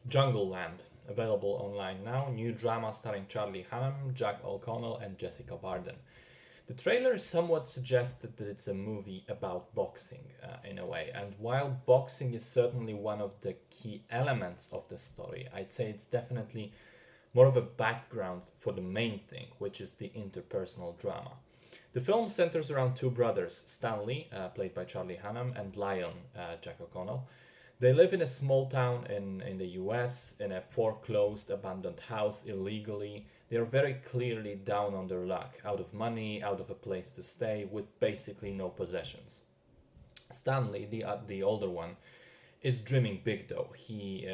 Jungleland, available online now. New drama starring Charlie Hunnam, Jack O'Connell, and Jessica Barden. The trailer somewhat suggested that it's a movie about boxing in a way, and while boxing is certainly one of the key elements of the story, I'd say it's definitely more of a background for the main thing, which is the interpersonal drama. The film centers around two brothers, Stanley, played by Charlie Hunnam, and Lion, Jack O'Connell. They live in a small town in the US, in a foreclosed, abandoned house illegally. They are very clearly down on their luck, out of money, out of a place to stay, with basically no possessions. Stanley, the older one, is dreaming big though. He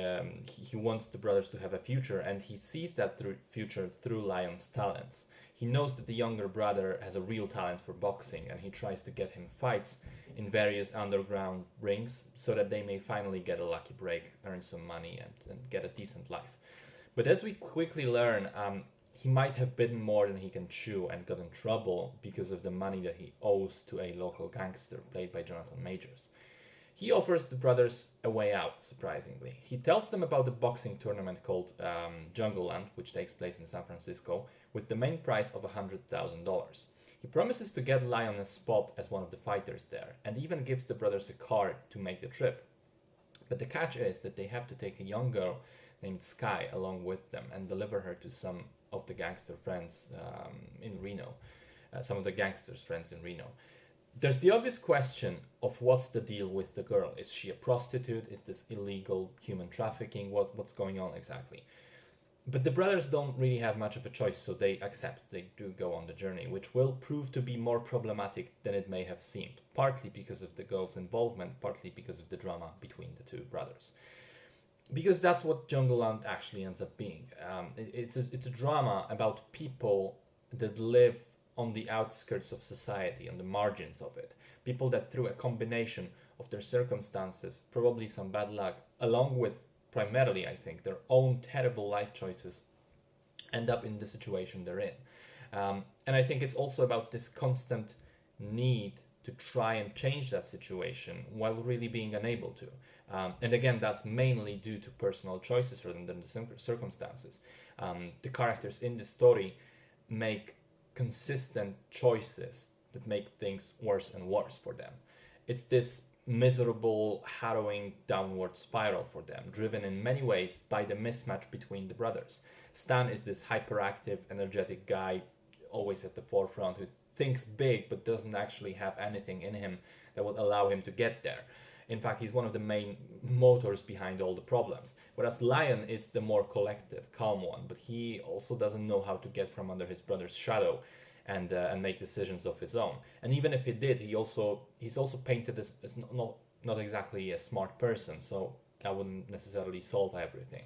wants the brothers to have a future, and he sees that future through Lion's talents. He knows that the younger brother has a real talent for boxing, and he tries to get him fights in various underground rings so that they may finally get a lucky break, earn some money, and get a decent life. But as we quickly learn, he might have bitten more than he can chew and got in trouble because of the money that he owes to a local gangster played by Jonathan Majors. He offers the brothers a way out, surprisingly. He tells them about the boxing tournament called Jungleland, which takes place in San Francisco, with the main prize of $100,000. He promises to get Lion a spot as one of the fighters there, and even gives the brothers a car to make the trip. But the catch is that they have to take a young girl named Sky along with them and deliver her to some of the gangster friends in Reno, some of the gangsters' friends in Reno. There's the obvious question of what's the deal with the girl. Is she a prostitute? Is this illegal human trafficking? What's going on exactly? But the brothers don't really have much of a choice, so they accept. They do go on the journey, which will prove to be more problematic than it may have seemed, partly because of the girl's involvement, partly because of the drama between the two brothers. Because that's what Jungleland actually ends up being. It's a drama about people that live on the outskirts of society, on the margins of it. People that, through a combination of their circumstances, probably some bad luck, along with primarily, I think, their own terrible life choices, end up in the situation they're in. And I think it's also about this constant need to try and change that situation while really being unable to. And again, that's mainly due to personal choices rather than the circumstances. The characters in the story make consistent choices that make things worse and worse for them. It's this miserable, harrowing downward spiral for them, driven in many ways by the mismatch between the brothers. Stan is this hyperactive, energetic guy, always at the forefront, who thinks big but doesn't actually have anything in him that would allow him to get there. In fact, he's one of the main motors behind all the problems. Whereas Lion is the more collected, calm one, but he also doesn't know how to get from under his brother's shadow and make decisions of his own. And even if he did, he's also painted as not exactly a smart person, so that wouldn't necessarily solve everything.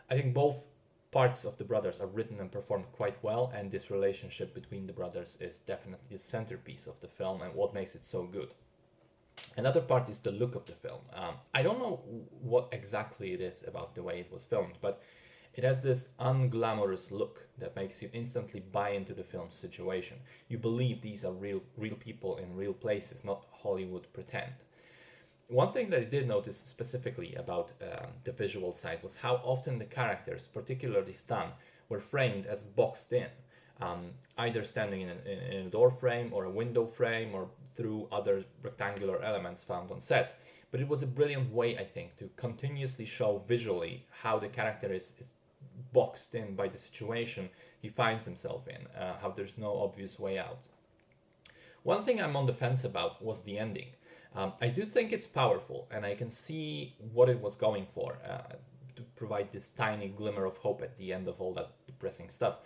I think both parts of the brothers are written and performed quite well, and this relationship between the brothers is definitely the centerpiece of the film and what makes it so good. Another part is the look of the film. I don't know what exactly it is about the way it was filmed, but it has this unglamorous look that makes you instantly buy into the film's situation. You believe these are real people in real places, not Hollywood pretend. One thing that I did notice specifically about the visual side was how often the characters, particularly Stan, were framed as boxed in, either standing in a door frame or a window frame or through other rectangular elements found on sets. But it was a brilliant way, I think, to continuously show visually how the character is boxed in by the situation he finds himself in, how there's no obvious way out. One thing I'm on the fence about was the ending. I do think it's powerful, and I can see what it was going for, to provide this tiny glimmer of hope at the end of all that depressing stuff.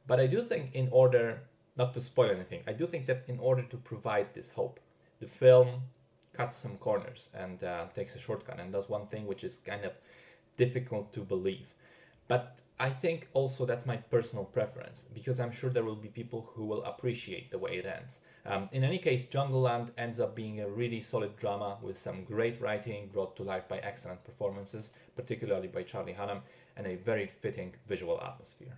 But I do think, in order, not to spoil anything, I do think that in order to provide this hope, the film cuts some corners and takes a shortcut and does one thing which is kind of difficult to believe. But I think also that's my personal preference, because I'm sure there will be people who will appreciate the way it ends. In any case, Jungleland ends up being a really solid drama with some great writing brought to life by excellent performances, particularly by Charlie Hunnam, and a very fitting visual atmosphere.